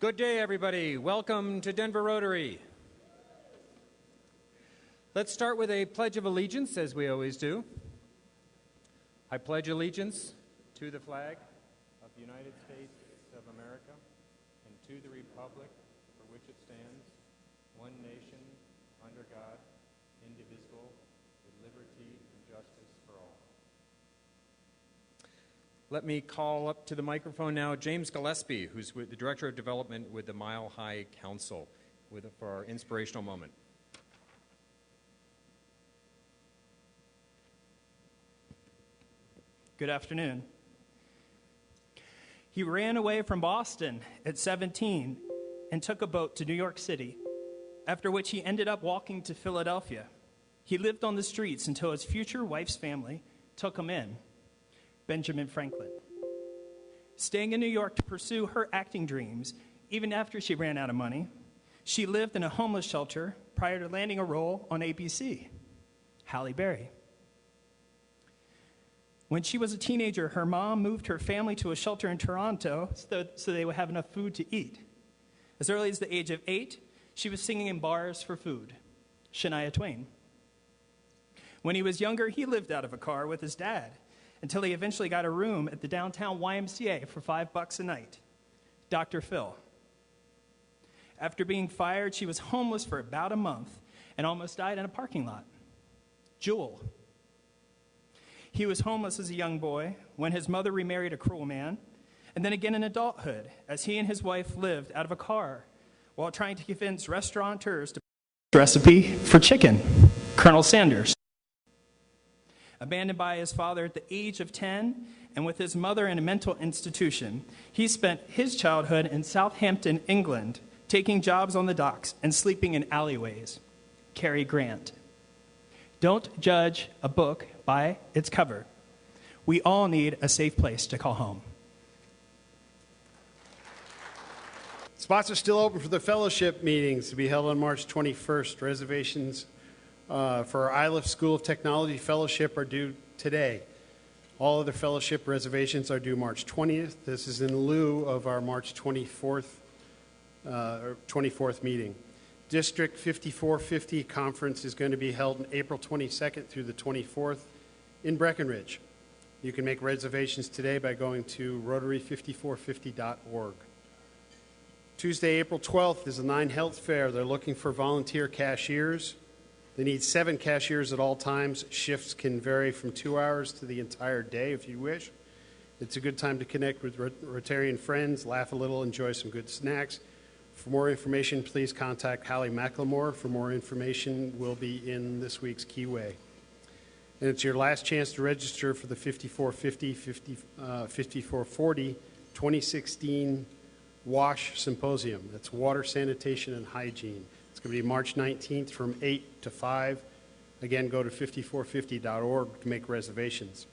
Good day, everybody. Welcome to Denver Rotary. Let's start with a Pledge of Allegiance, as we always do. I pledge allegiance to the flag of the United States of America and to the republic for which it stands, one nation, under God, indivisible, with liberty and justice for all. Let me call up to the microphone now James Gillespie, who's the Director of Development with the Mile High Council, for our inspirational moment. Good afternoon. He ran away from Boston at 17 and took a boat to New York City, after which he ended up walking to Philadelphia. He lived on the streets until his future wife's family took him in. Benjamin Franklin. Staying in New York to pursue her acting dreams, even after she ran out of money, she lived in a homeless shelter prior to landing a role on ABC. Halle Berry. When she was a teenager, her mom moved her family to a shelter in Toronto so they would have enough food to eat. As early as the age of 8, she was singing in bars for food. Shania Twain. When he was younger, he lived out of a car with his dad until he eventually got a room at the downtown YMCA for $5 a night. Dr. Phil. After being fired, she was homeless for about a month and almost died in a parking lot. Jewel. He was homeless as a young boy when his mother remarried a cruel man, and then again in adulthood as he and his wife lived out of a car while trying to convince restaurateurs to recipe for chicken. Colonel Sanders. Abandoned by his father at the age of 10 and with his mother in a mental institution, he spent his childhood in Southampton, England, taking jobs on the docks and sleeping in alleyways. Cary Grant. Don't judge a book by its cover. We all need a safe place to call home. Spots are still open for the fellowship meetings to be held on March 21st. Reservations for our Iliff School of Technology Fellowship are due today. All other fellowship reservations are due March 20th. This is in lieu of our March 24th meeting. District 5450 conference is going to be held on April 22nd through the 24th in Breckenridge. You can make reservations today by going to rotary5450.org. Tuesday, April 12th is the 9 Health Fair. They're looking for volunteer cashiers. They need 7 cashiers at all times. Shifts can vary from 2 hours to the entire day if you wish. It's a good time to connect with Rotarian friends, laugh a little, enjoy some good snacks. For more information, please contact Hallie McLemore. For more information, will be in this week's Keyway. And it's your last chance to register for the 5450, 5440 2016 WASH Symposium. That's Water, Sanitation, and Hygiene. It's going to be March 19th from 8 to 5. Again, go to 5450.org to make reservations.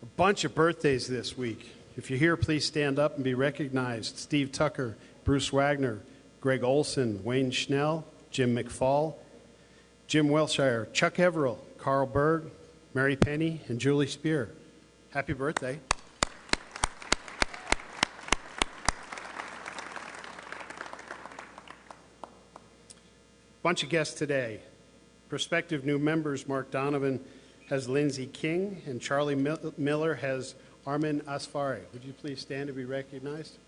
A bunch of birthdays this week. If you're here, please stand up and be recognized. Steve Tucker, Bruce Wagner, Greg Olson, Wayne Schnell, Jim McFall, Jim Wilshire, Chuck Everill, Carl Berg, Mary Penny, and Julie Spear. Happy birthday. Bunch of guests today. Prospective new members, Mark Donovan has Lindsay King, and Charlie Miller has Armin Asfari. Would you please stand to be recognized?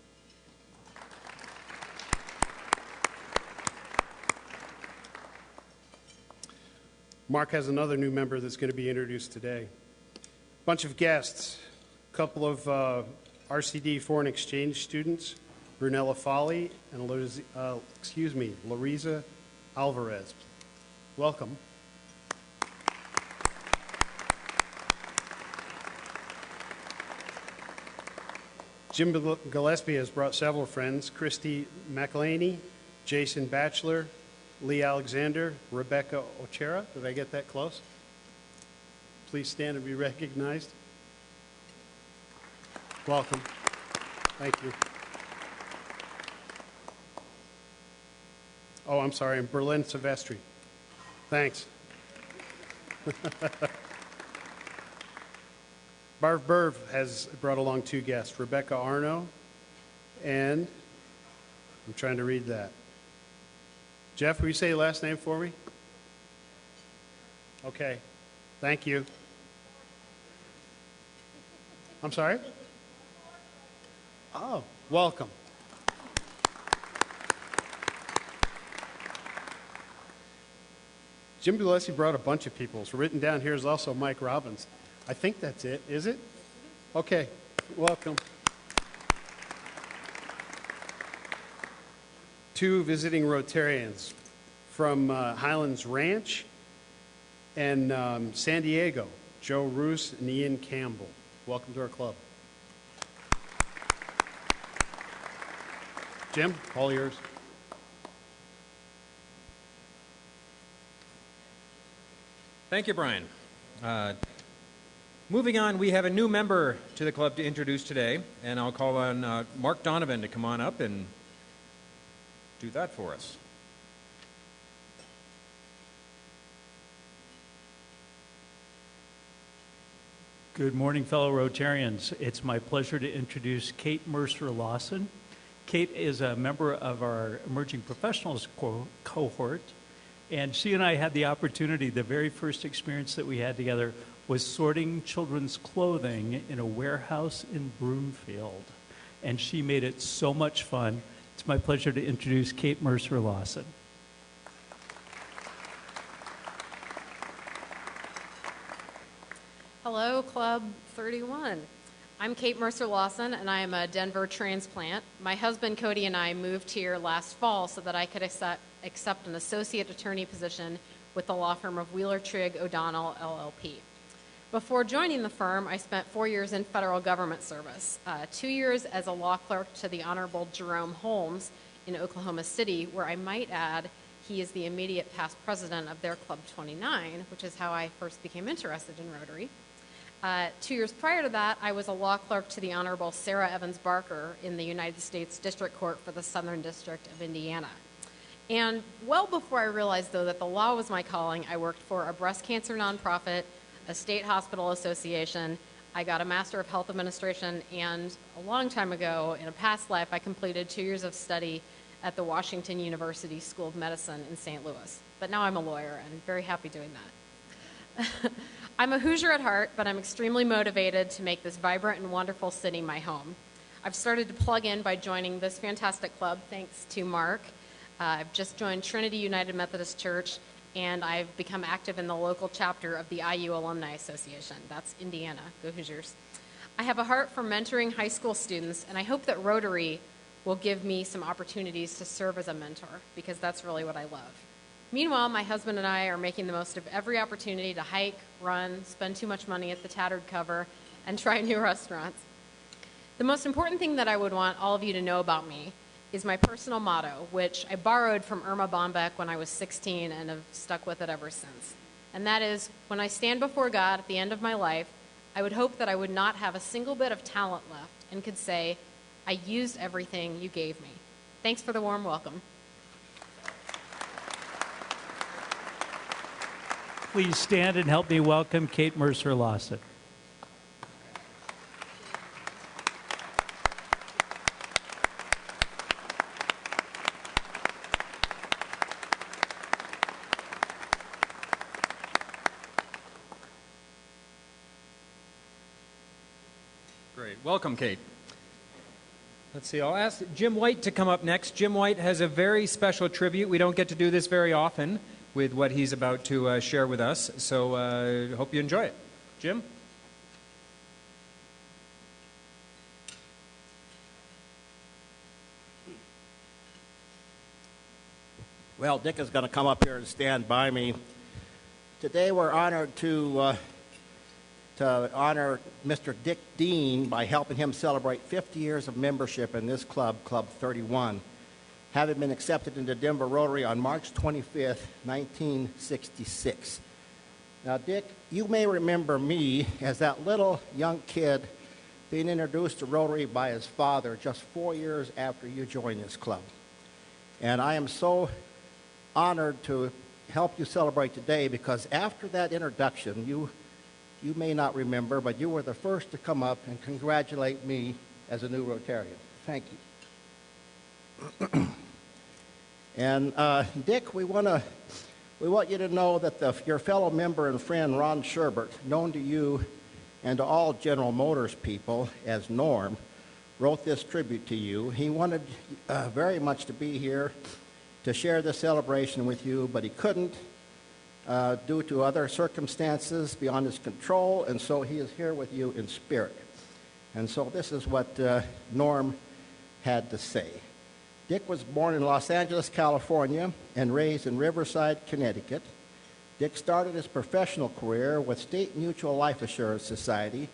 Mark has another new member that's going to be introduced today. Bunch of guests, a couple of RCD foreign exchange students, Brunella Folly and Lariza Alvarez. Welcome. Jim Gillespie has brought several friends, Christy McElhaney, Jason Batchelor, Lee Alexander, Rebecca Ochera. Did I get that close? Please stand and be recognized. Welcome. Thank you. Oh, I'm sorry, and Berlin Silvestri. Thanks. Barv Burv has brought along 2 guests, Rebecca Arno and I'm trying to read that. Jeff, will you say your last name for me? Okay. Thank you. I'm sorry? Oh, welcome. Jim Gillespie brought a bunch of people. So written down here is also Mike Robbins. I think that's it. Is it? Okay. Welcome. 2 visiting Rotarians from Highlands Ranch and San Diego, Joe Roos and Ian Campbell. Welcome to our club. Jim, all yours. Thank you, Brian. Moving on, we have a new member to the club to introduce today, and I'll call on Mark Donovan to come on up and do that for us. Good morning, fellow Rotarians. It's my pleasure to introduce Kate Mercer Lawson. Kate is a member of our Emerging Professionals cohort, and she and I had the opportunity, the very first experience that we had together was sorting children's clothing in a warehouse in Broomfield, and she made it so much fun. It's my pleasure to introduce Kate Mercer Lawson. Hello, Club 31. I'm Kate Mercer Lawson, and I am a Denver transplant. My husband, Cody, and I moved here last fall so that I could accept an associate attorney position with the law firm of Wheeler Trigg O'Donnell, LLP. Before joining the firm, I spent 4 years in federal government service, 2 years as a law clerk to the Honorable Jerome Holmes in Oklahoma City, where I might add he is the immediate past president of their Club 29, which is how I first became interested in Rotary. 2 years prior to that, I was a law clerk to the Honorable Sarah Evans Barker in the United States District Court for the Southern District of Indiana. And well before I realized, though, that the law was my calling, I worked for a breast cancer nonprofit, a state hospital association. I got a Master of Health Administration, and a long time ago, in a past life, I completed 2 years of study at the Washington University School of Medicine in St. Louis. But now I'm a lawyer, and very happy doing that. I'm a Hoosier at heart, but I'm extremely motivated to make this vibrant and wonderful city my home. I've started to plug in by joining this fantastic club, thanks to Mark. I've just joined Trinity United Methodist Church, and I've become active in the local chapter of the IU Alumni Association. That's Indiana. Go Hoosiers. I have a heart for mentoring high school students, and I hope that Rotary will give me some opportunities to serve as a mentor, because that's really what I love. Meanwhile, my husband and I are making the most of every opportunity to hike, run, spend too much money at the Tattered Cover, and try new restaurants. The most important thing that I would want all of you to know about me is my personal motto, which I borrowed from Irma Bombeck when I was 16 and have stuck with it ever since. And that is, when I stand before God at the end of my life, I would hope that I would not have a single bit of talent left and could say, I used everything you gave me. Thanks for the warm welcome. Please stand and help me welcome Kate Mercer Lawson. Great. Welcome, Kate. Let's see. I'll ask Jim White to come up next. Jim White has a very special tribute. We don't get to do this very often with what he's about to share with us, so hope you enjoy it. Jim? Well, Dick is going to come up here and stand by me. Today we're honored to honor Mr. Dick Dean by helping him celebrate 50 years of membership in this club, Club 31, having been accepted into Denver Rotary on March 25th, 1966. Now, Dick, you may remember me as that little young kid being introduced to Rotary by his father just 4 years after you joined this club. And I am so honored to help you celebrate today because after that introduction, you may not remember, but you were the first to come up and congratulate me as a new Rotarian. Thank you. And Dick, we want you to know that your fellow member and friend Ron Sherbert, known to you and to all General Motors people as Norm, wrote this tribute to you. He wanted very much to be here to share this celebration with you, but he couldn't due to other circumstances beyond his control, and so he is here with you in spirit. And so this is what Norm had to say. Dick was born in Los Angeles, California, and raised in Riverside, Connecticut. Dick started his professional career with State Mutual Life Assurance Society,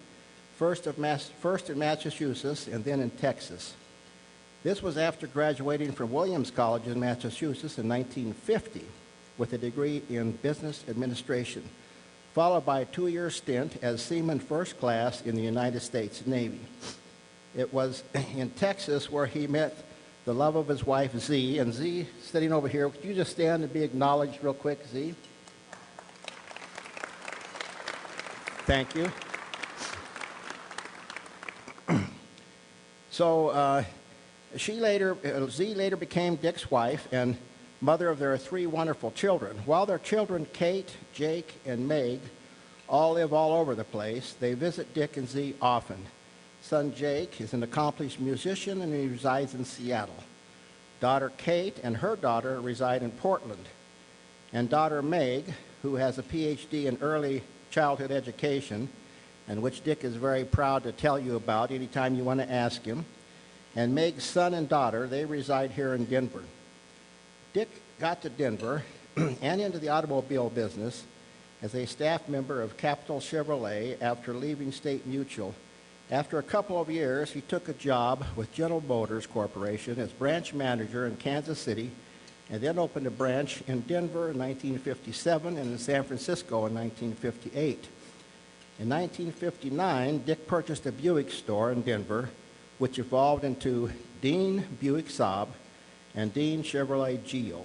first in Massachusetts and then in Texas. This was after graduating from Williams College in Massachusetts in 1950 with a degree in business administration, followed by a 2-year stint as Seaman First Class in the United States Navy. It was in Texas where he met the love of his wife, Z. And Z, sitting over here, could you just stand and be acknowledged real quick, Z? Thank you. So Z later became Dick's wife and mother of their 3 wonderful children. While their children, Kate, Jake, and Meg, all live all over the place, they visit Dick and Z often. Son Jake is an accomplished musician and he resides in Seattle. Daughter Kate and her daughter reside in Portland. And daughter Meg, who has a PhD in early childhood education, and which Dick is very proud to tell you about anytime you want to ask him. And Meg's son and daughter, they reside here in Denver. Dick got to Denver and into the automobile business as a staff member of Capital Chevrolet after leaving State Mutual. After a couple of years, he took a job with General Motors Corporation as branch manager in Kansas City, and then opened a branch in Denver in 1957 and in San Francisco in 1958. In 1959, Dick purchased a Buick store in Denver, which evolved into Dean Buick Saab and Dean Chevrolet Geo.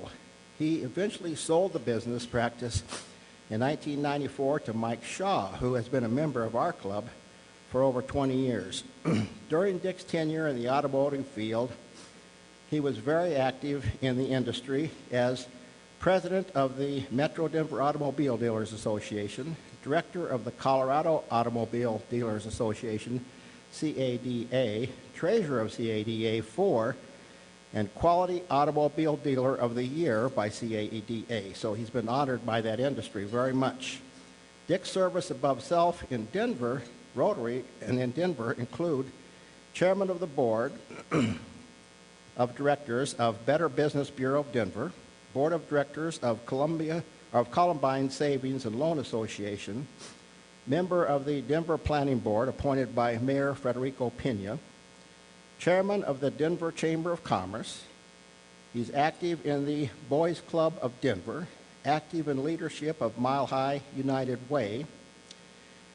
He eventually sold the business practice in 1994 to Mike Shaw, who has been a member of our club for over 20 years. During Dick's tenure in the automotive field, he was very active in the industry as president of the Metro Denver Automobile Dealers Association, director of the Colorado Automobile Dealers Association, CADA, treasurer of CADA 4, and Quality Automobile Dealer of the Year by CADA. So he's been honored by that industry very much. Dick's service above self in Denver, Rotary, and in Denver include chairman of the board of directors of Better Business Bureau of Denver, board of directors of Columbine Savings and Loan Association, member of the Denver Planning Board appointed by Mayor Federico Pena, chairman of the Denver Chamber of Commerce. He's active in the Boys Club of Denver, active in leadership of Mile High United Way.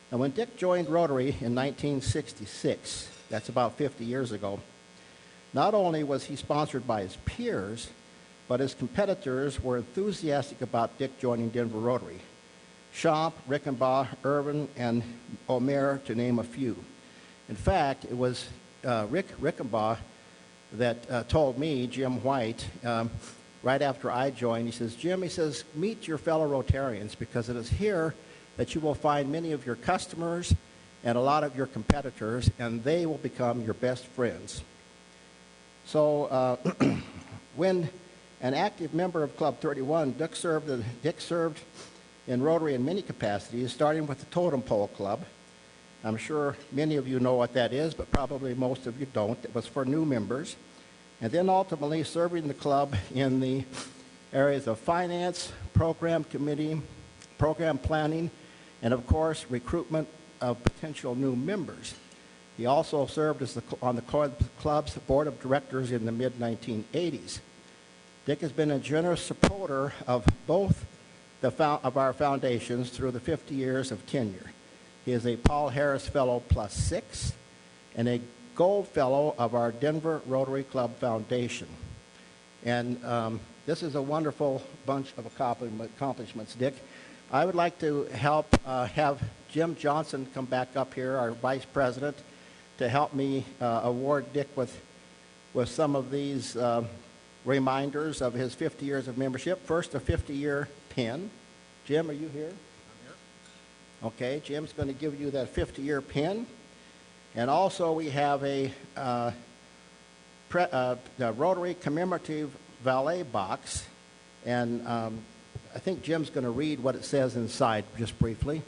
And when Dick joined Rotary in 1966, that's about 50 years ago, not only was he sponsored by his peers, but his competitors were enthusiastic about Dick joining Denver Rotary. Schomp, Rickenbaugh, Irvin, and Omer, to name a few. In fact, it was Rick Rickenbaugh that told me, Jim White, right after I joined, he says, Jim, he says, meet your fellow Rotarians because it is here that you will find many of your customers and a lot of your competitors, and they will become your best friends. So when an active member of Club 31, Dick served in Rotary in many capacities, starting with the Totem Pole Club. I'm sure many of you know what that is, but probably most of you don't. It was for new members. And then ultimately serving the club in the areas of finance, program committee, program planning, and of course, recruitment of potential new members. He also served on the club's board of directors in the mid-1980s. Dick has been a generous supporter of both of our foundations through the 50 years of tenure. He is a Paul Harris Fellow +6 and a Gold Fellow of our Denver Rotary Club Foundation. And this is a wonderful bunch of accomplishments, Dick. I would like to have Jim Johnson come back up here, our vice president, to help me award Dick with some of these reminders of his 50 years of membership. First, a 50-year pin. Jim, are you here? I'm here. Okay, Jim's going to give you that 50-year pin. And also we have a the Rotary commemorative valet box. And I think Jim's going to read what it says inside just briefly.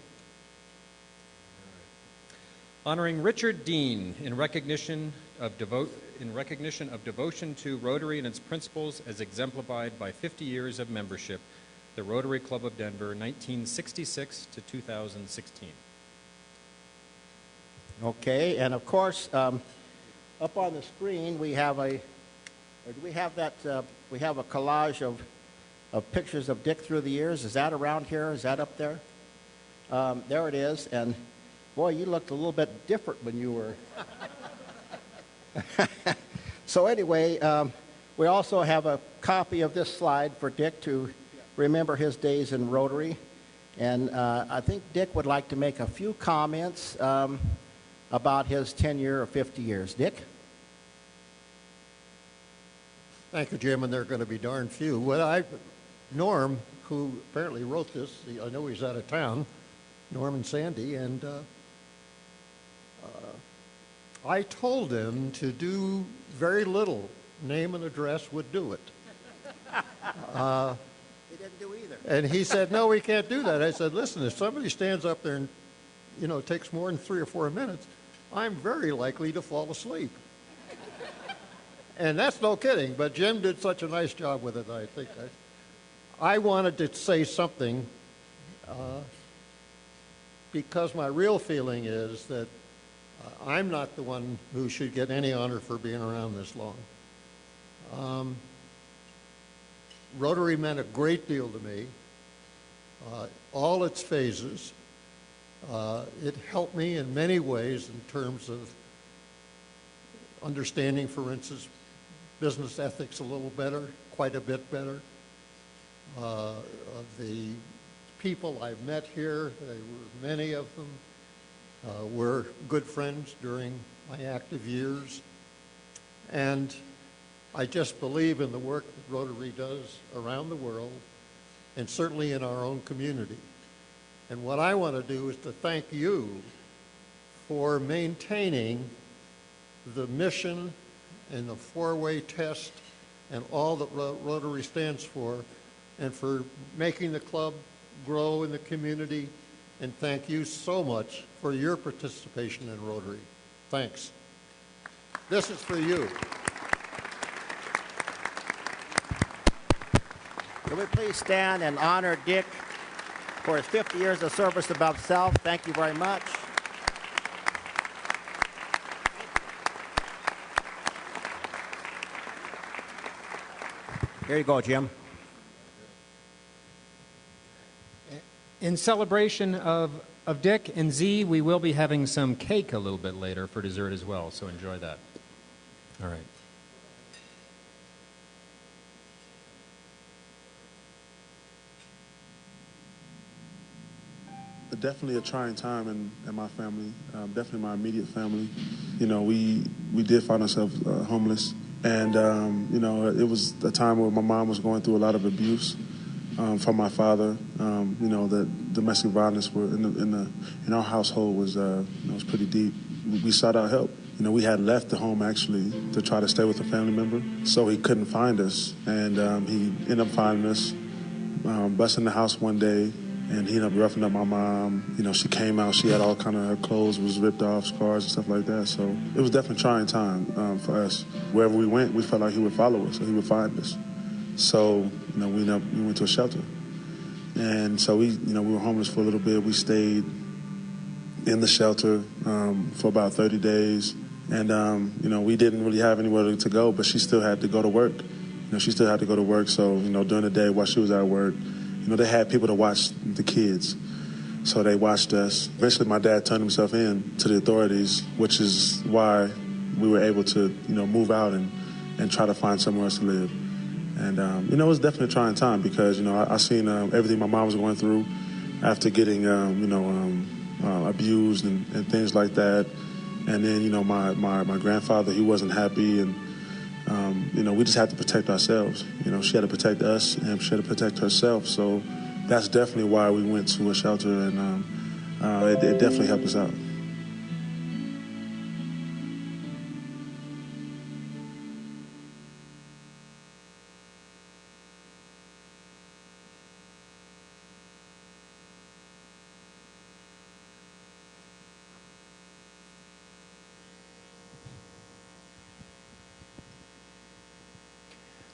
Honoring Richard Dean in recognition of devotion to Rotary and its principles as exemplified by 50 years of membership, the Rotary Club of Denver, 1966 to 2016. Okay, and of course, up on the screen we have a collage of pictures of Dick through the years. Is that around here? Is that up there? There it is. And boy, you looked a little bit different when you were. So anyway, we also have a copy of this slide for Dick to remember his days in Rotary. And I think Dick would like to make a few comments about his tenure of 50 years. Dick? Thank you, Jim, and there are going to be darn few. Norm, who apparently wrote this, I know he's out of town, Norm and Sandy, and I told him to do very little. Name and address would do it. He didn't do either. And he said, no, we can't do that. I said, listen, if somebody stands up there and, it takes more than 3 or 4 minutes, I'm very likely to fall asleep. And that's no kidding, but Jim did such a nice job with it, I think. I wanted to say something because my real feeling is that I'm not the one who should get any honor for being around this long. Rotary meant a great deal to me, all its phases. It helped me in many ways in terms of understanding, for instance, business ethics a little better, quite a bit better. The people I've met here, there were many of them, were good friends during my active years. And I just believe in the work that Rotary does around the world and certainly in our own community. And what I want to do is to thank you for maintaining the mission and the four-way test and all that Rotary stands for, and for making the club grow in the community. And thank you so much for your participation in Rotary. Thanks. This is for you. Can we please stand and honor Dick for his 50 years of service above self? Thank you very much. Here you go, Jim. In celebration of Dick and Z, we will be having some cake a little bit later for dessert as well, so enjoy that. All right. Definitely a trying time in my family, definitely my immediate family. We did find ourselves homeless, and it was a time where my mom was going through a lot of abuse from my father. The domestic violence were in our household was pretty deep. We sought out help. We had left the home actually to try to stay with a family member, so he couldn't find us, and he ended up finding us, busting the house one day. And he ended up roughing up my mom. She came out, she had all kind of, her clothes was ripped off, scars and stuff like that. So it was definitely a trying time for us. Wherever we went, we felt like he would follow us, or he would find us. So, we went to a shelter. And so we were homeless for a little bit. We stayed in the shelter for about 30 days. And, we didn't really have anywhere to go, but she still had to go to work. She still had to go to work. So, during the day while she was at work, they had people to watch the kids. So they watched us. Eventually, my dad turned himself in to the authorities, which is why we were able to, move out and try to find somewhere else to live. And, it was definitely a trying time because, I seen everything my mom was going through after getting, abused and things like that. And then, my grandfather, he wasn't happy. And We just have to protect ourselves. She had to protect us, and she had to protect herself. So that's definitely why we went to a shelter, and it definitely helped us out.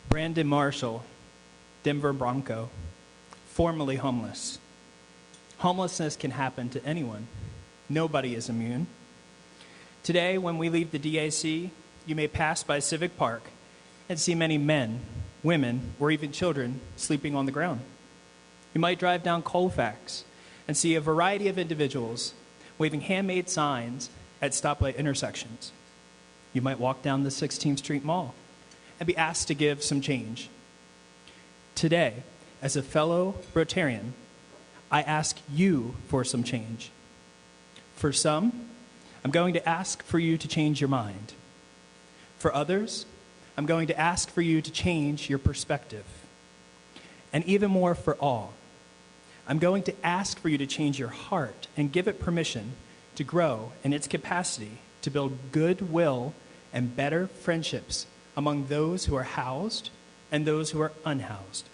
Brandon Marshall, Denver Bronco, formerly homeless. Homelessness can happen to anyone. Nobody is immune. Today, when we leave the DAC, you may pass by Civic Park and see many men, women, or even children sleeping on the ground. You might drive down Colfax and see a variety of individuals waving handmade signs at stoplight intersections. You might walk down the 16th Street Mall and be asked to give some change. Today, as a fellow Rotarian, I ask you for some change. For some, I'm going to ask for you to change your mind. For others, I'm going to ask for you to change your perspective. And even more for all, I'm going to ask for you to change your heart and give it permission to grow in its capacity to build goodwill and better friendships among those who are housed and those who are unhoused.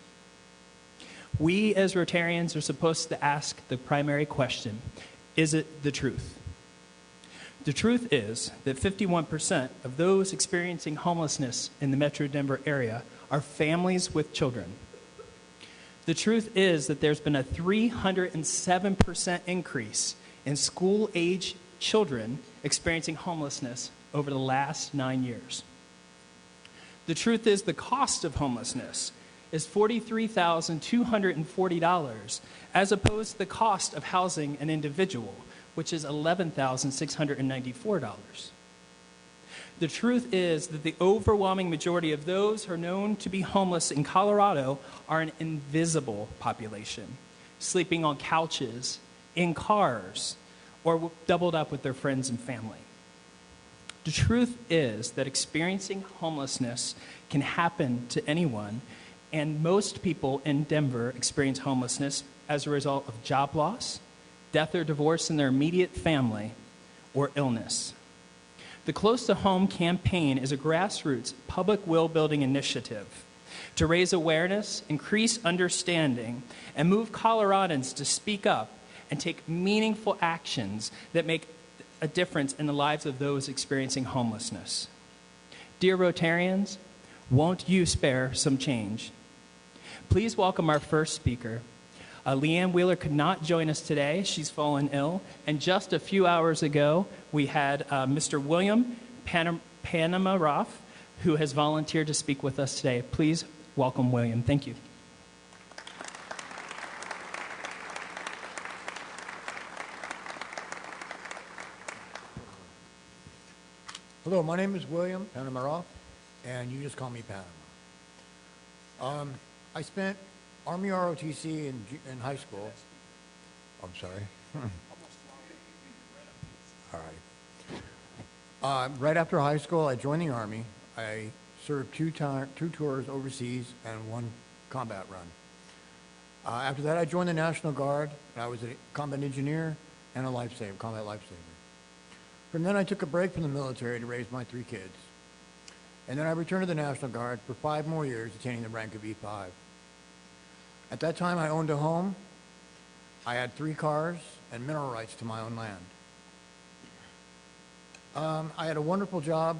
We as Rotarians are supposed to ask the primary question, is it the truth? The truth is that 51% of those experiencing homelessness in the Metro Denver area are families with children. The truth is that there's been a 307% increase in school-age children experiencing homelessness over the last 9 years. The truth is the cost of homelessness is $43,240 as opposed to the cost of housing an individual, which is $11,694. The truth is that the overwhelming majority of those who are known to be homeless in Colorado are an invisible population, sleeping on couches, in cars, or doubled up with their friends and family. The truth is that experiencing homelessness can happen to anyone, and most people in Denver experience homelessness as a result of job loss, death or divorce in their immediate family, or illness. The Close to Home campaign is a grassroots public will-building initiative to raise awareness, increase understanding, and move Coloradans to speak up and take meaningful actions that make a difference in the lives of those experiencing homelessness. Dear Rotarians, won't you spare some change? Please welcome our first speaker. Leanne Wheeler could not join us today. She's fallen ill. And just a few hours ago, we had Mr. William Panamaroff, who has volunteered to speak with us today. Please welcome William. Thank you. Hello, my name is William Panamaroff, and you just call me Panama. I spent Army ROTC in high school. I'm sorry. All right. Right after high school, I joined the Army. I served two tours overseas and one combat run. After that, I joined the National Guard. And I was a combat engineer and a combat lifesaver. From then, I took a break from the military to raise my 3 kids. And then I returned to the National Guard for 5 more years, attaining the rank of E5. At that time, I owned a home. I had 3 cars and mineral rights to my own land. I had a wonderful job,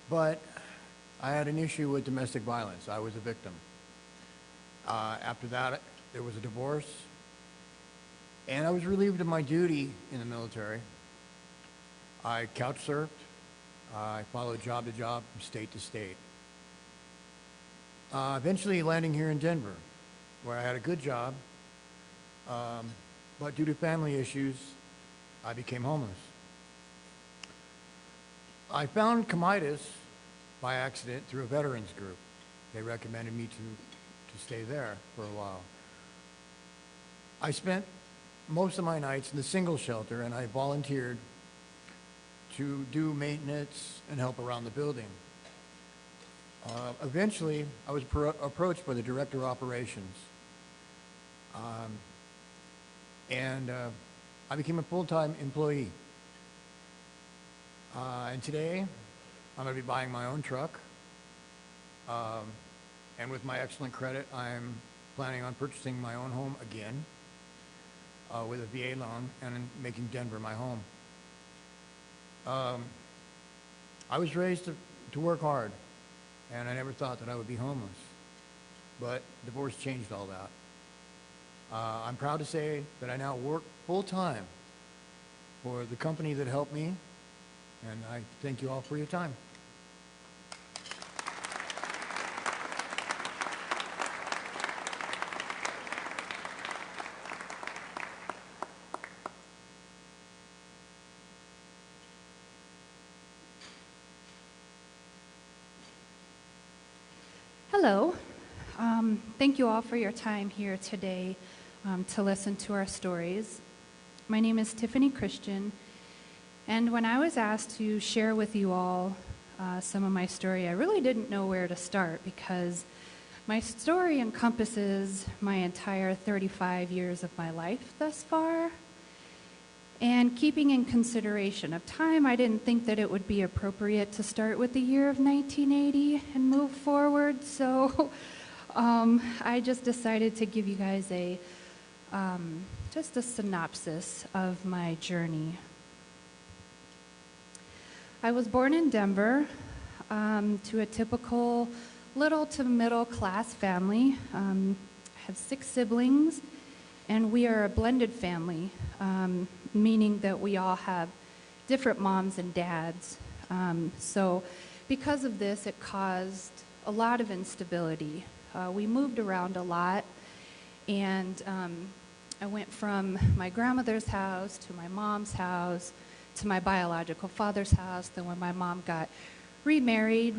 but I had an issue with domestic violence. I was a victim. After that, there was a divorce, and I was relieved of my duty in the military. I couch surfed. I followed job to job, from state to state. Eventually landing here in Denver, where I had a good job, but due to family issues, I became homeless. I found Comitas by accident through a veterans group. They recommended me to stay there for a while. I spent most of my nights in the single shelter, and I volunteered to do maintenance and help around the building. Eventually, I was approached by the director of operations, and I became a full-time employee. And today, I'm going to be buying my own truck, and with my excellent credit, I'm planning on purchasing my own home again with a VA loan and making Denver my home. I was raised to work hard, and I never thought that I would be homeless. But divorce changed all that. I'm proud to say that I now work full-time for the company that helped me, and I thank you all for your time. Hello. Thank you all for your time here today to listen to our stories. My name is Tiffany Christian, and when I was asked to share with you all some of my story, I really didn't know where to start because my story encompasses my entire 35 years of my life thus far. And keeping in consideration of time, I didn't think that it would be appropriate to start with the year of 1980 and move forward. So I just decided to give you guys just a synopsis of my journey. I was born in Denver to a typical little to middle class family. I have 6 siblings, and we are a blended family. Meaning that we all have different moms and dads. So because of this, it caused a lot of instability. We moved around a lot, and I went from my grandmother's house to my mom's house to my biological father's house. Then when my mom got remarried,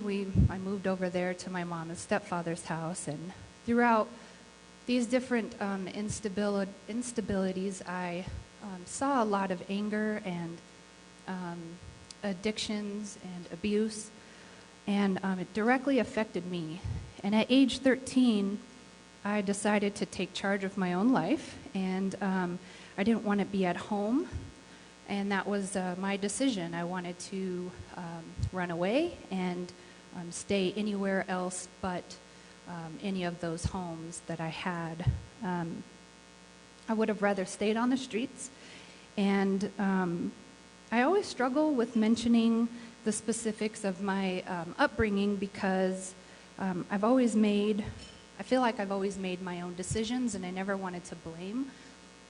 I moved over there to my mom and stepfather's house. And throughout these different instabilities, I saw a lot of anger and addictions and abuse, and it directly affected me. And at age 13, I decided to take charge of my own life, and I didn't want to be at home, and that was my decision. I wanted to run away and stay anywhere else but any of those homes that I had. I would have rather stayed on the streets, and I always struggle with mentioning the specifics of my upbringing because I feel like I've always made my own decisions, and I never wanted to blame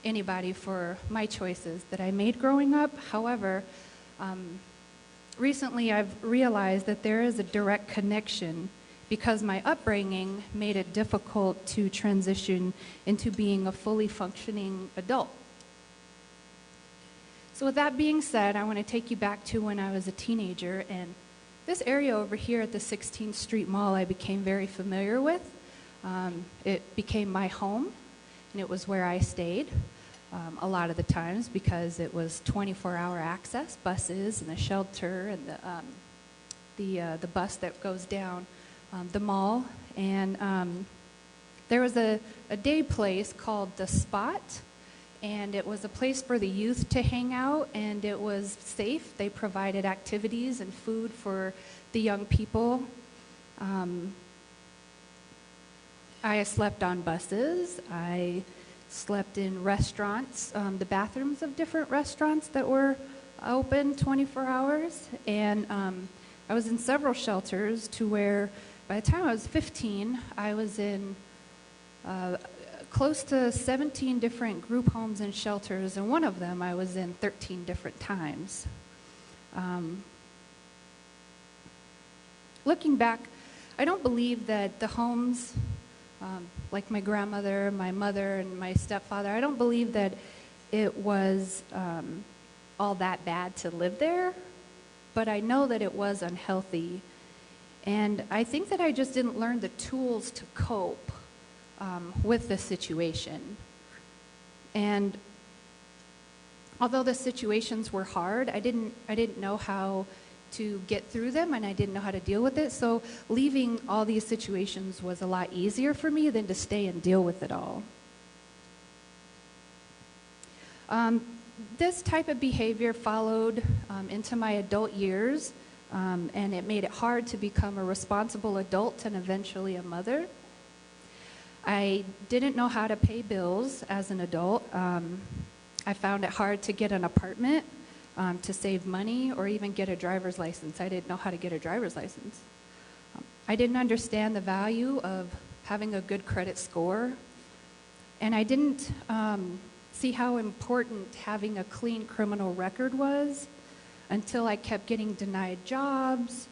anybody for my choices that I made growing up. However, recently I've realized that there is a direct connection because my upbringing made it difficult to transition into being a fully functioning adult. So with that being said, I want to take you back to when I was a teenager, and this area over here at the 16th Street Mall I became very familiar with. It became my home, and it was where I stayed a lot of the times because it was 24-hour access, buses and the shelter and the bus that goes down the mall. And there was a day place called The Spot, and it was a place for the youth to hang out, and it was safe. They provided activities and food for the young people. I slept on buses. I slept in restaurants, the bathrooms of different restaurants that were open 24 hours. And I was in several shelters to where by the time I was 15, I was in close to 17 different group homes and shelters, and one of them I was in 13 different times. Looking back, I don't believe that the homes, like my grandmother, my mother, and my stepfather, I don't believe that it was all that bad to live there, but I know that it was unhealthy. And I think that I just didn't learn the tools to cope with the situation. And although the situations were hard, I didn't know how to get through them, and I didn't know how to deal with it. So leaving all these situations was a lot easier for me than to stay and deal with it all. This type of behavior followed into my adult years, and it made it hard to become a responsible adult and eventually a mother. I didn't know how to pay bills as an adult. I found it hard to get an apartment, to save money, or even get a driver's license. I didn't know how to get a driver's license. I didn't understand the value of having a good credit score, and I didn't see how important having a clean criminal record was until I kept getting denied jobs.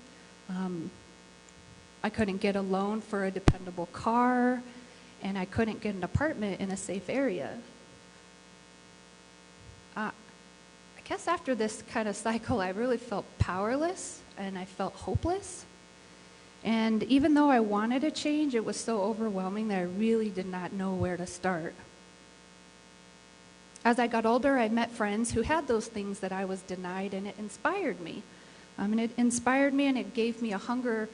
I couldn't get a loan for a dependable car, and I couldn't get an apartment in a safe area. I guess after this kind of cycle, I really felt powerless and I felt hopeless. And even though I wanted to change, it was so overwhelming that I really did not know where to start. As I got older, I met friends who had those things that I was denied, and it inspired me. And it inspired me, and it gave me a hunger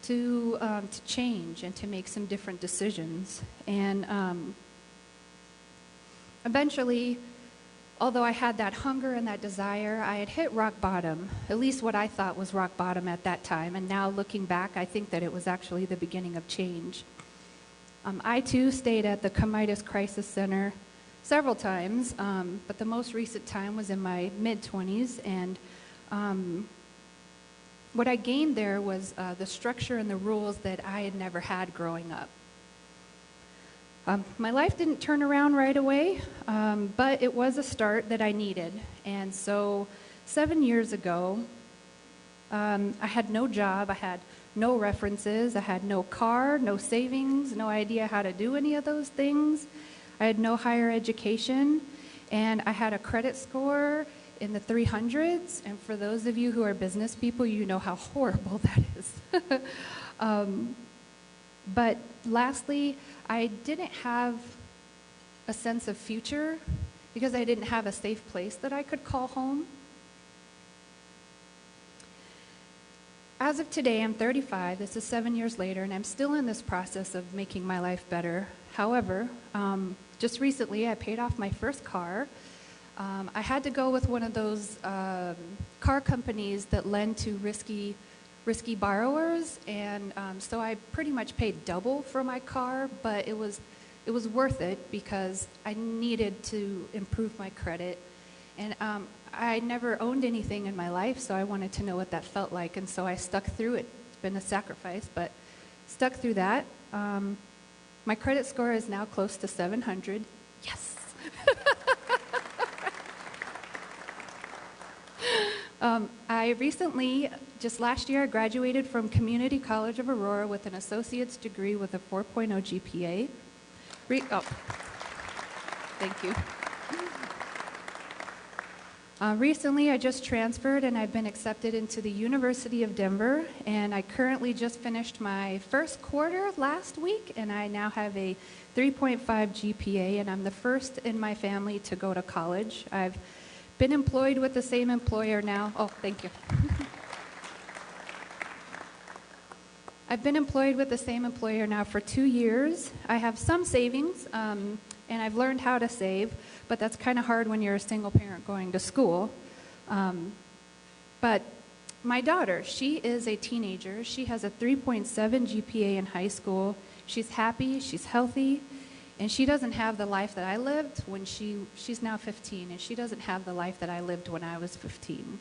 to change and to make some different decisions. And eventually, although I had that hunger and that desire, I had hit rock bottom, at least what I thought was rock bottom at that time. And now looking back, I think that it was actually the beginning of change. I too stayed at the Comitas Crisis Center several times, but the most recent time was in my mid-20s, and what I gained there was the structure and the rules that I had never had growing up. My life didn't turn around right away, but it was a start that I needed. And so 7 years ago, I had no job, I had no references, I had no car, no savings, no idea how to do any of those things. I had no higher education, and I had a credit score in the 300s. And for those of you who are business people, you know how horrible that is. But lastly, I didn't have a sense of future because I didn't have a safe place that I could call home. As of today, I'm 35. This is 7 years later, and I'm still in this process of making my life better. However, just recently, I paid off my first car. I had to go with one of those car companies that lend to risky borrowers, and so I pretty much paid double for my car, but it was worth it because I needed to improve my credit, and I never owned anything in my life, so I wanted to know what that felt like, and so I stuck through it. It's been a sacrifice, but stuck through that. My credit score is now close to 700. Yes. I recently, just last year, graduated from Community College of Aurora with an associate's degree with a 4.0 GPA. Thank you. Recently, I just transferred, and I've been accepted into the University of Denver, and I currently just finished my first quarter last week, and I now have a 3.5 GPA, and I'm the first in my family to go to college. I've been employed with the same employer now. Oh, thank you. I've been employed with the same employer now for 2 years. I have some savings, and I've learned how to save, but that's kind of hard when you're a single parent going to school. But my daughter, she is a teenager. She has a 3.7 GPA in high school. She's happy, she's healthy, and she doesn't have the life that I lived when she's now 15, and she doesn't have the life that I lived when I was 15.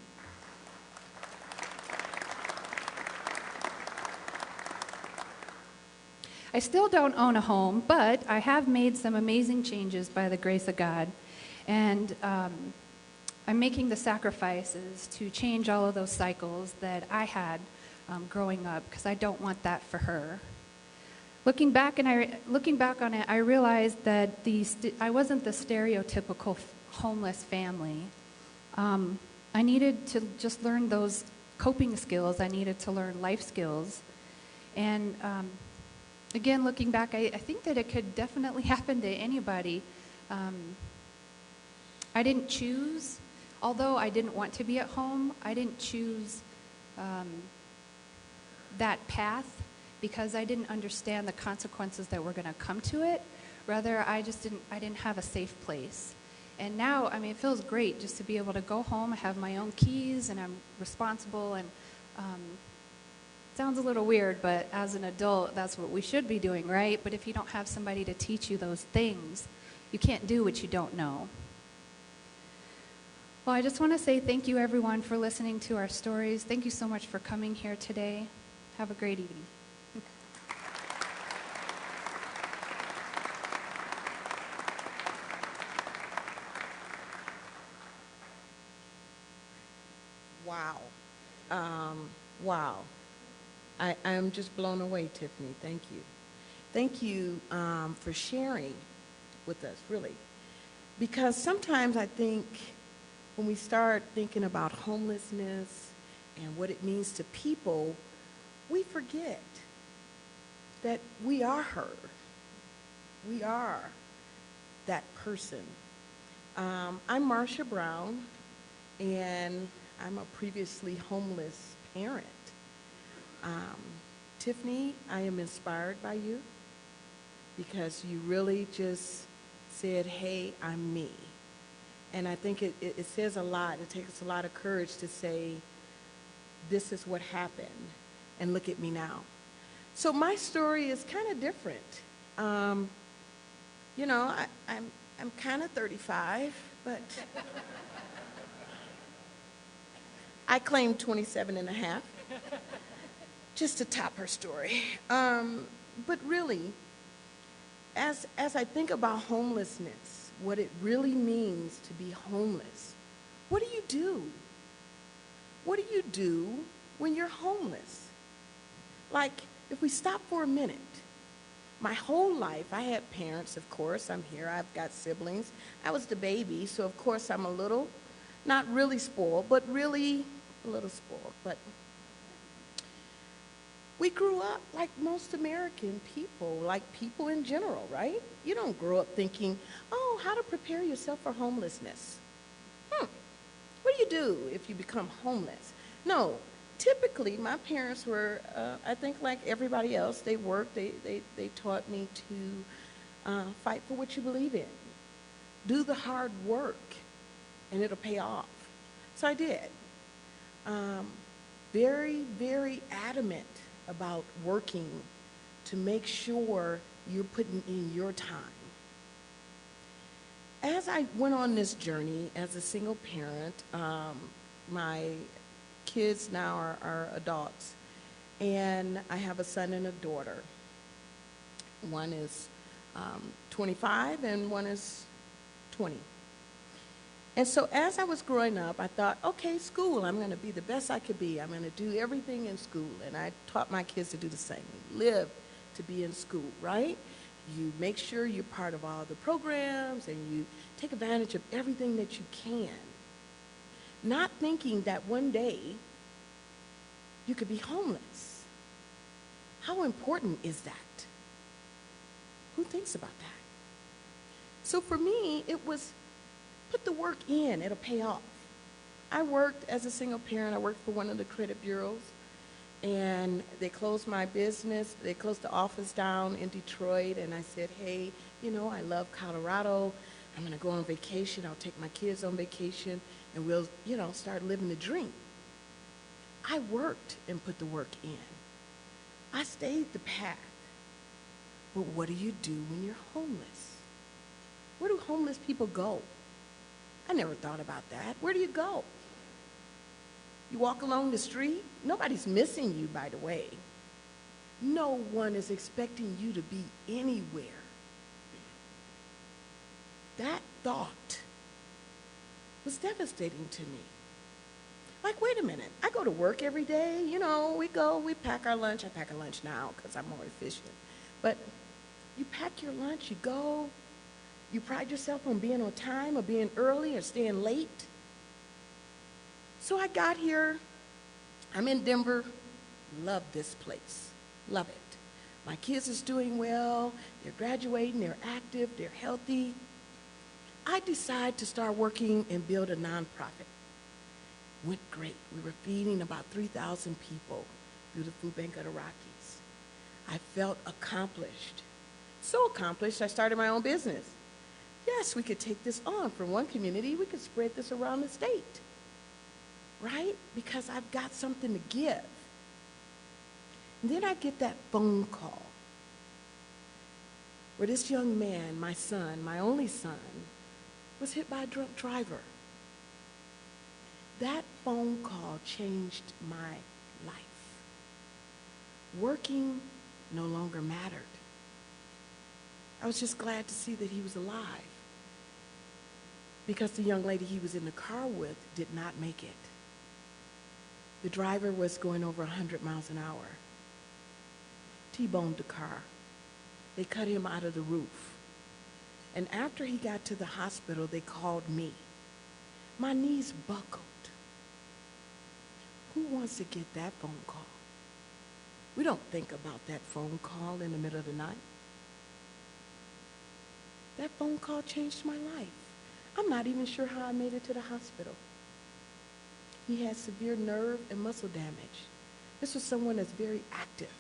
I still don't own a home, but I have made some amazing changes by the grace of God. And I'm making the sacrifices to change all of those cycles that I had growing up, because I don't want that for her. Looking back on it, I realized that I wasn't the stereotypical homeless family. I needed to just learn those coping skills. I needed to learn life skills. And again, looking back, I think that it could definitely happen to anybody. I didn't choose, although I didn't want to be at home, I didn't choose that path because I didn't understand the consequences that were going to come to it. Rather, I didn't have a safe place. And now, I mean, it feels great just to be able to go home, have my own keys, and I'm responsible. And sounds a little weird, but as an adult, that's what we should be doing, right? But if you don't have somebody to teach you those things, you can't do what you don't know. Well, I just want to say thank you, everyone, for listening to our stories. Thank you so much for coming here today. Have a great evening. Wow. Wow. I'm just blown away, Tiffany. Thank you. Thank you for sharing with us, really. Because sometimes I think when we start thinking about homelessness and what it means to people, we forget that we are her. We are that person. I'm Marsha Brown, and I'm a previously homeless parent. Tiffany, I am inspired by you because you really just said, hey, I'm me. And I think it says a lot. It takes a lot of courage to say, this is what happened, and look at me now. So my story is kind of different. You know, I'm kind of 35, but I claim 27 and a half, just to top her story. But really, as I think about homelessness, what it really means to be homeless, what do you do? What do you do when you're homeless? Like, if we stop for a minute, my whole life, I had parents, of course. I'm here. I've got siblings. I was the baby, so of course I'm a little, not really spoiled, but really a little spoiled. But we grew up like most American people, like people in general, right? You don't grow up thinking, oh, how to prepare yourself for homelessness. What do you do if you become homeless? No, typically my parents were, I think like everybody else, they worked, they taught me to fight for what you believe in. Do the hard work, and it'll pay off. So I did. Very, very adamant about working to make sure you're putting in your time. As I went on this journey as a single parent, my kids now are adults, and I have a son and a daughter. One is 25 and one is 20. And so as I was growing up, I thought, okay, school, I'm going to be the best I could be. I'm going to do everything in school. And I taught my kids to do the same. Live to be in school, right? You make sure you're part of all the programs and you take advantage of everything that you can. Not thinking that one day you could be homeless. How important is that? Who thinks about that? So for me, it was put the work in, it'll pay off. I worked as a single parent. I worked for one of the credit bureaus, and they closed my business. They closed the office down in Detroit, and I said, hey, you know, I love Colorado. I'm going to go on vacation. I'll take my kids on vacation, and we'll, you know, start living the dream. I worked and put the work in. I stayed the path. But what do you do when you're homeless? Where do homeless people go? I never thought about that. Where do you go? You walk along the street? Nobody's missing you, by the way. No one is expecting you to be anywhere. That thought was devastating to me. Like, wait a minute. I go to work every day. You know, we pack our lunch. I pack a lunch now because I'm more efficient. But you pack your lunch, you go. You pride yourself on being on time or being early or staying late. So I got here. I'm in Denver. Love this place. Love it. My kids is doing well. They're graduating. They're active. They're healthy. I decide to start working and build a nonprofit. went great. We were feeding about 3,000 people through the Food Bank of the Rockies. I felt accomplished. So accomplished, I started my own business. Yes, we could take this on from one community. We could spread this around the state, right? Because I've got something to give. And then I get that phone call where this young man, my son, my only son, was hit by a drunk driver. That phone call changed my life. Working no longer mattered. I was just glad to see that he was alive, because the young lady he was in the car with did not make it. The driver was going over 100 miles an hour. T-boned the car. They cut him out of the roof. And after he got to the hospital, they called me. My knees buckled. Who wants to get that phone call? We don't think about that phone call in the middle of the night. That phone call changed my life. I'm not even sure how I made it to the hospital. He had severe nerve and muscle damage. This was someone that's very active,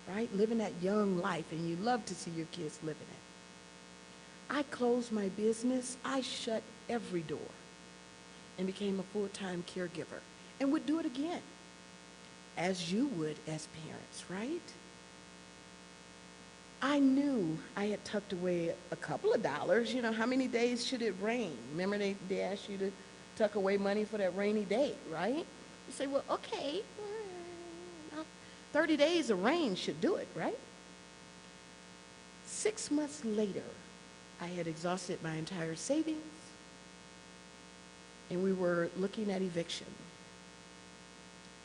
right? Living that young life, and you love to see your kids living it. I closed my business. I shut every door and became a full-time caregiver and would do it again, as you would as parents, right? I knew I had tucked away a couple of dollars. You know, how many days should it rain? Remember they asked you to tuck away money for that rainy day, right? You say, well, okay, 30 days of rain should do it, right? 6 months later, I had exhausted my entire savings, and we were looking at eviction.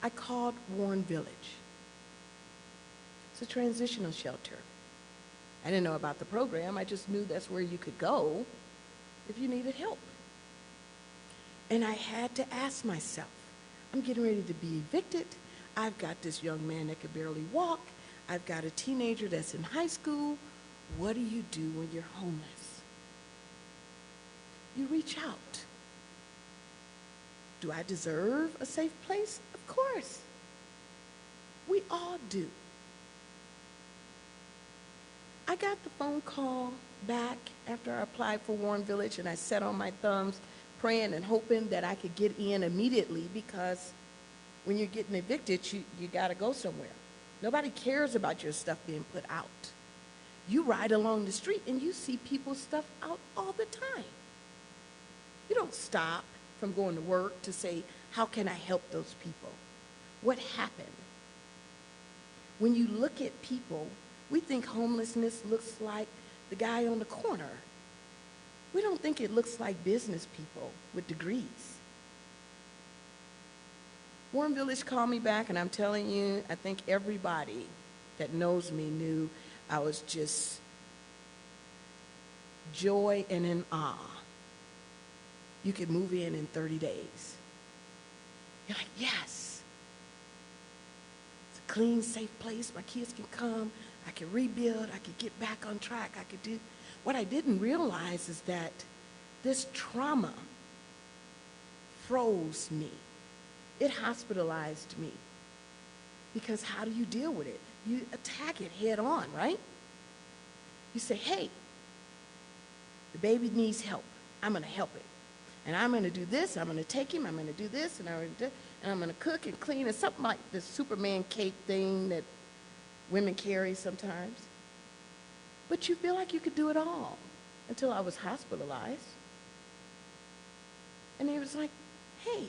I called Warren Village. It's a transitional shelter. I didn't know about the program. I just knew that's where you could go if you needed help. And I had to ask myself, I'm getting ready to be evicted. I've got this young man that could barely walk. I've got a teenager that's in high school. What do you do when you're homeless? You reach out. Do I deserve a safe place? Of course. We all do. I got the phone call back after I applied for Warren Village, and I sat on my thumbs praying and hoping that I could get in immediately, because when you're getting evicted, you got to go somewhere. Nobody cares about your stuff being put out. You ride along the street and you see people's stuff out all the time. You don't stop from going to work to say, how can I help those people? What happened? When you look at people, we think homelessness looks like the guy on the corner. We don't think it looks like business people with degrees. Warren Village called me back, and I'm telling you, I think everybody that knows me knew I was just joy and in awe. You could move in 30 days. You're like, yes. It's a clean, safe place. My kids can come. I can rebuild. I could get back on track. I could do. What I didn't realize is that this trauma froze me. It hospitalized me. Because how do you deal with it? You attack it head on, right? You say, hey, the baby needs help. I'm going to help it. And I'm going to do this. I'm going to take him. I'm going to do this. And I'm going to cook and clean. It's something like the Superman cape thing that women carry sometimes. But you feel like you could do it all until I was hospitalized. And he was like, hey,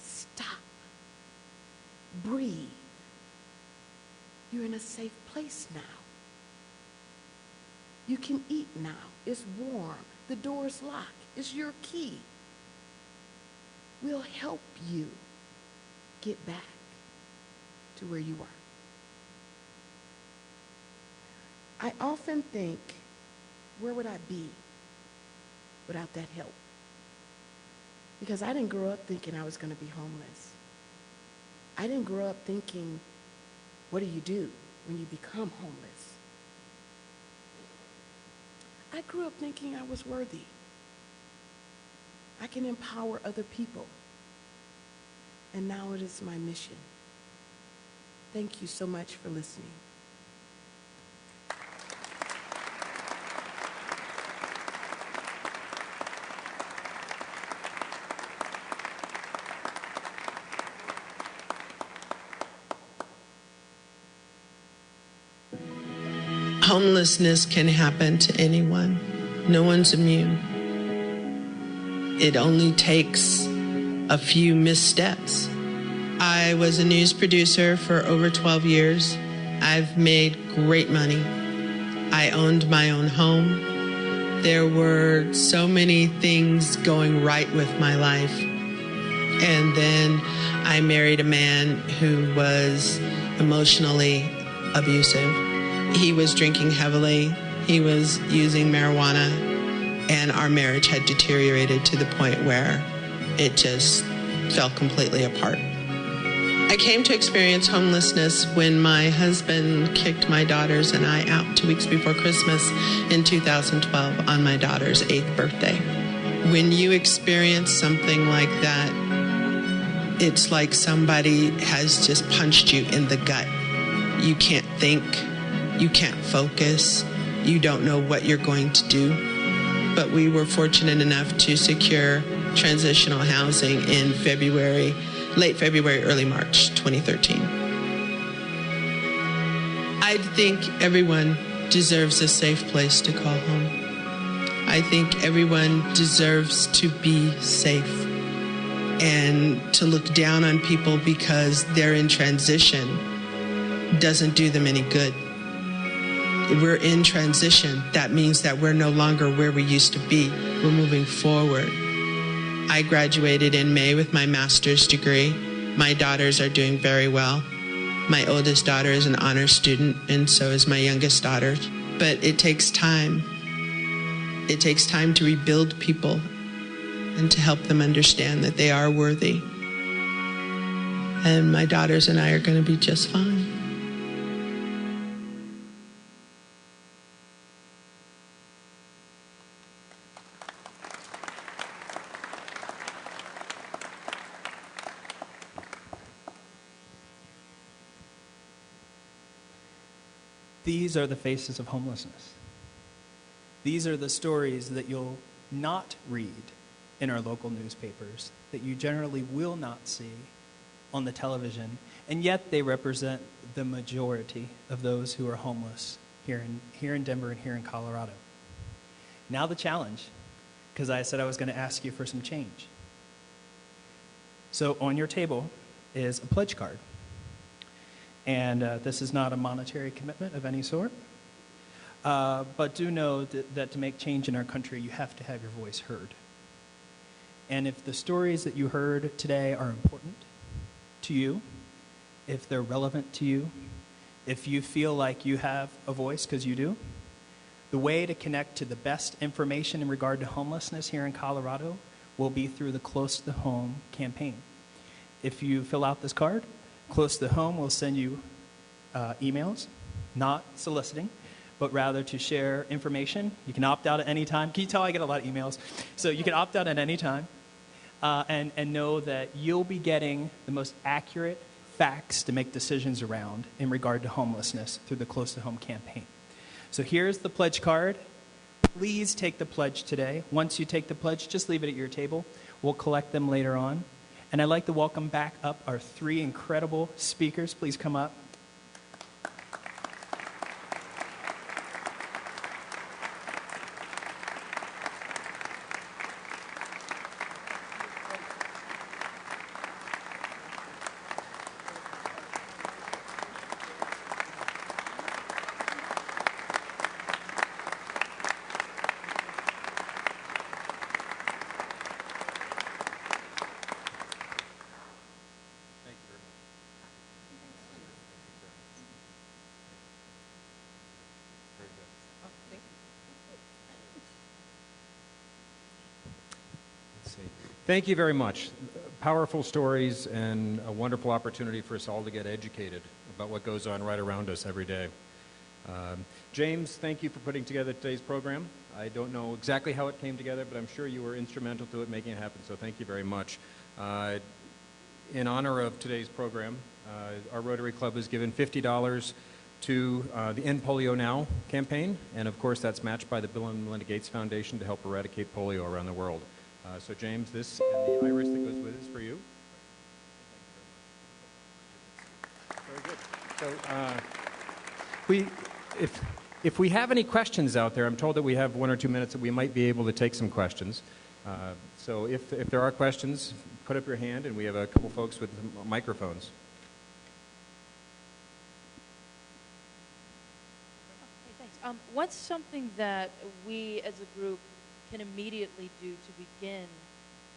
stop. Breathe. You're in a safe place now. You can eat now. It's warm. The door's locked. It's your key. We'll help you get back to where you are. I often think, where would I be without that help? Because I didn't grow up thinking I was going to be homeless. I didn't grow up thinking, what do you do when you become homeless? I grew up thinking I was worthy. I can empower other people. and now it is my mission. Thank you so much for listening. Homelessness can happen to anyone. No one's immune. It only takes a few missteps. I was a news producer for over 12 years. I've made great money. I owned my own home. There were so many things going right with my life. And then I married a man who was emotionally abusive. He was drinking heavily. He was using marijuana. And our marriage had deteriorated to the point where it just fell completely apart. I came to experience homelessness when my husband kicked my daughters and I out 2 weeks before Christmas in 2012 on my daughter's 8th birthday. When you experience something like that, it's like somebody has just punched you in the gut. You can't think. You can't focus. You don't know what you're going to do. But we were fortunate enough to secure transitional housing in February, late February, early March 2013. I think everyone deserves a safe place to call home. I think everyone deserves to be safe. And to look down on people because they're in transition doesn't do them any good. We're in transition. That means that we're no longer where we used to be. We're moving forward. I graduated in May with my master's degree. My daughters are doing very well. My oldest daughter is an honor student, and so is my youngest daughter. But it takes time. It takes time to rebuild people and to help them understand that they are worthy. And my daughters and I are going to be just fine. These are the faces of homelessness. These are the stories that you'll not read in our local newspapers, that you generally will not see on the television, and yet they represent the majority of those who are homeless here in Denver and here in Colorado. Now the challenge, because I said I was going to ask you for some change. So on your table is a pledge card. And this is not a monetary commitment of any sort. But do know that to make change in our country, you have to have your voice heard. And if the stories that you heard today are important to you, if they're relevant to you, if you feel like you have a voice, because you do, the way to connect to the best information in regard to homelessness here in Colorado will be through the Close to Home campaign. If you fill out this card, Close to Home will send you emails, not soliciting, but rather to share information. You can opt out at any time. Can you tell I get a lot of emails? So you can opt out at any time and know that you'll be getting the most accurate facts to make decisions around in regard to homelessness through the Close to Home campaign. So here's the pledge card. Please take the pledge today. Once you take the pledge, just leave it at your table. We'll collect them later on. And I'd like to welcome back up our 3 incredible speakers. Please come up. Thank you very much. Powerful stories and a wonderful opportunity for us all to get educated about what goes on right around us every day. James, thank you for putting together today's program. I don't know exactly how it came together, but I'm sure you were instrumental to it making it happen, so thank you very much. in honor of today's program, our Rotary Club has given $50 to the End Polio Now campaign, and of course that's matched by the Bill and Melinda Gates Foundation to help eradicate polio around the world. So James, this and the iris that goes with it is for you. Very good. So if we have any questions out there, I'm told that we have 1 or 2 minutes that we might be able to take some questions. So if there are questions, put up your hand, and we have a couple folks with microphones. Hey, thanks. What's something that we as a group can immediately do to begin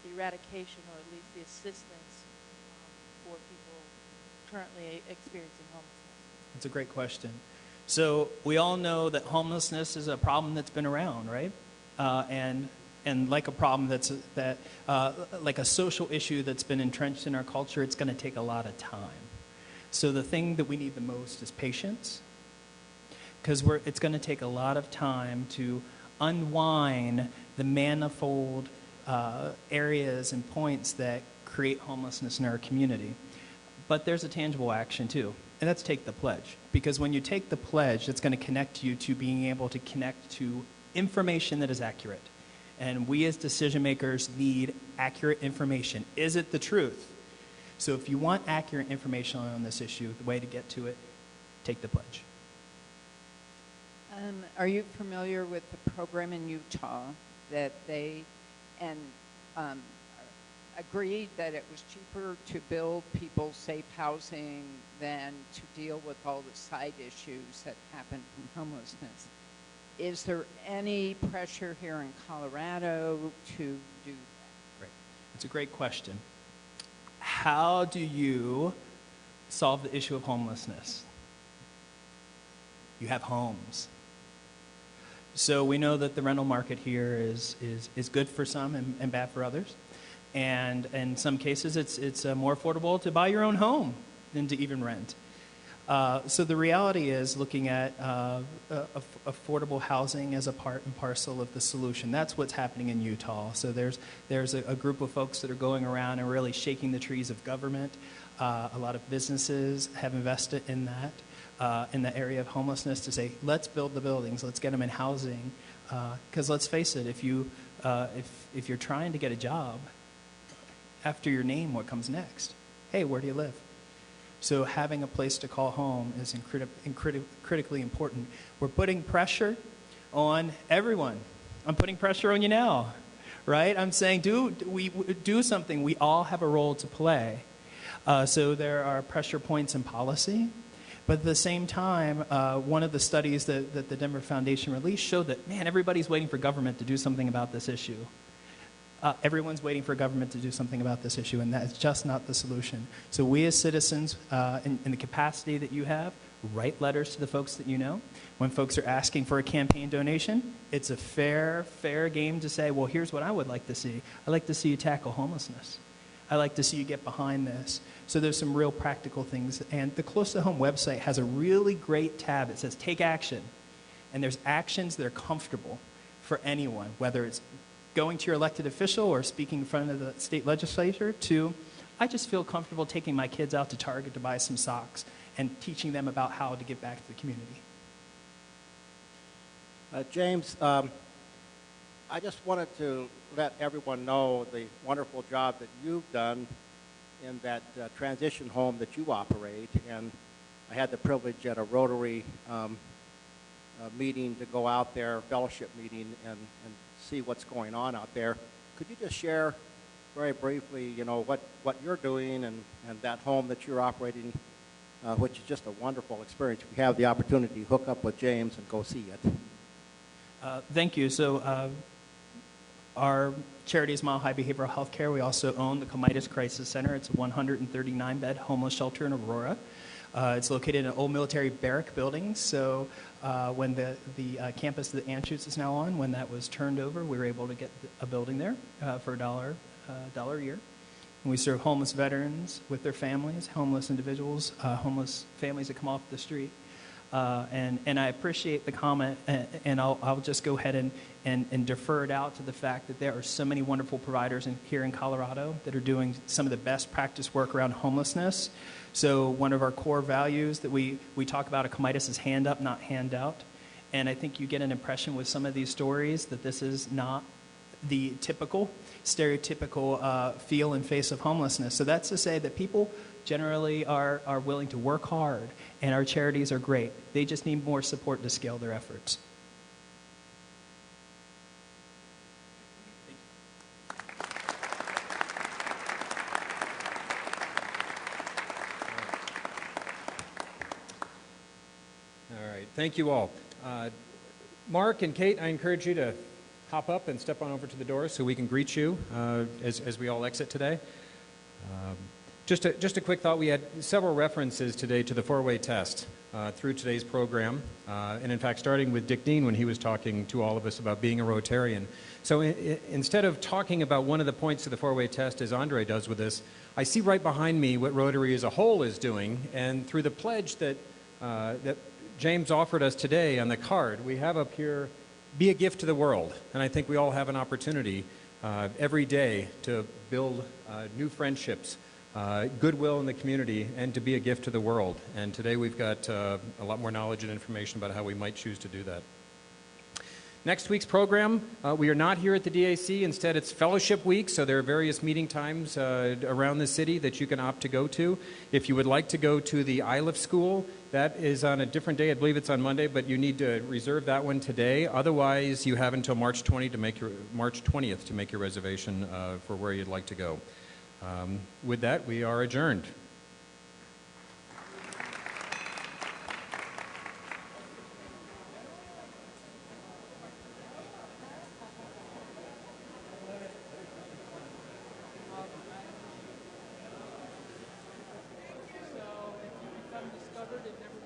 the eradication or at least the assistance for people currently experiencing homelessness? That's a great question. So we all know that homelessness is a problem that's been around, right? And like a problem like a social issue that's been entrenched in our culture, it's going to take a lot of time. So the thing that we need the most is patience, because it's going to take a lot of time to unwind the manifold areas and points that create homelessness in our community. But there's a tangible action too, and that's take the pledge. Because when you take the pledge, it's going to connect you to being able to connect to information that is accurate. And we as decision makers need accurate information. Is it the truth? So if you want accurate information on this issue, the way to get to it, take the pledge. Are you familiar with the program in Utah that they agreed that it was cheaper to build people safe housing than to deal with all the side issues that happen from homelessness? Is there any pressure here in Colorado to do that? Great. It's a great question. How do you solve the issue of homelessness? You have homes. So we know that the rental market here is good for some and bad for others. And in some cases, it's more affordable to buy your own home than to even rent. So the reality is looking at affordable housing as a part and parcel of the solution. That's what's happening in Utah. So there's a group of folks that are going around and really shaking the trees of government. A lot of businesses have invested in that, in the area of homelessness, to say, let's build the buildings, let's get them in housing. Because let's face it, if you're trying to get a job, after your name, what comes next? Hey, where do you live? So having a place to call home is critically important. We're putting pressure on everyone. I'm putting pressure on you now, right? I'm saying do something. We all have a role to play. So there are pressure points in policy. But at the same time, one of the studies that the Denver Foundation released showed that, man, everybody's waiting for government to do something about this issue. Everyone's waiting for government to do something about this issue, and that's just not the solution. So we as citizens, in the capacity that you have, write letters to the folks that you know. When folks are asking for a campaign donation, it's a fair game to say, well, here's what I would like to see. I'd like to see you tackle homelessness. I'd like to see you get behind this. So there's some real practical things. And the Close to Home website has a really great tab that says take action. And there's actions that are comfortable for anyone, whether it's going to your elected official or speaking in front of the state legislature, to I just feel comfortable taking my kids out to Target to buy some socks and teaching them about how to give back to the community. James, I just wanted to let everyone know the wonderful job that you've done in that transition home that you operate. And I had the privilege at a Rotary meeting to go out there, fellowship meeting, and see what's going on out there. Could you just share very briefly, what you're doing and that home that you're operating, which is just a wonderful experience. If you have the opportunity, hook up with James and go see it. Thank you. So our charity is Mile High Behavioral Health Care. We also own the Comitis Crisis Center. It's a 139-bed homeless shelter in Aurora. It's located in an old military barrack building. So when the campus that Anschutz is now on, when that was turned over, we were able to get a building there for $1 a year. And we serve homeless veterans with their families, homeless individuals, homeless families that come off the street. And I appreciate the comment, and I'll just go ahead and defer it out to the fact that there are so many wonderful providers here in Colorado that are doing some of the best practice work around homelessness. So one of our core values that we talk about at Comitas is hand up, not hand out. And I think you get an impression with some of these stories that this is not the typical, stereotypical feel and face of homelessness. So that's to say that people generally are willing to work hard, and our charities are great. They just need more support to scale their efforts. All right, thank you all. Mark and Kate, I encourage you to hop up and step on over to the door so we can greet you as we all exit today. Just a quick thought. We had several references today to the four-way test through today's program. And in fact, starting with Dick Dean when he was talking to all of us about being a Rotarian. So instead of talking about one of the points of the four-way test as Andre does with us, I see right behind me what Rotary as a whole is doing. And through the pledge that James offered us today on the card, we have up here, be a gift to the world. And I think we all have an opportunity every day to build new friendships, goodwill in the community, and to be a gift to the world. And today we've got a lot more knowledge and information about how we might choose to do that. Next week's program, we are not here at the DAC. Instead, it's Fellowship Week, so there are various meeting times around the city that you can opt to go to. If you would like to go to the ILIF School, that is on a different day. I believe it's on Monday, but you need to reserve that one today. Otherwise, you have until March 20th to make your reservation for where you'd like to go. With that, we are adjourned. So if you become discovered and never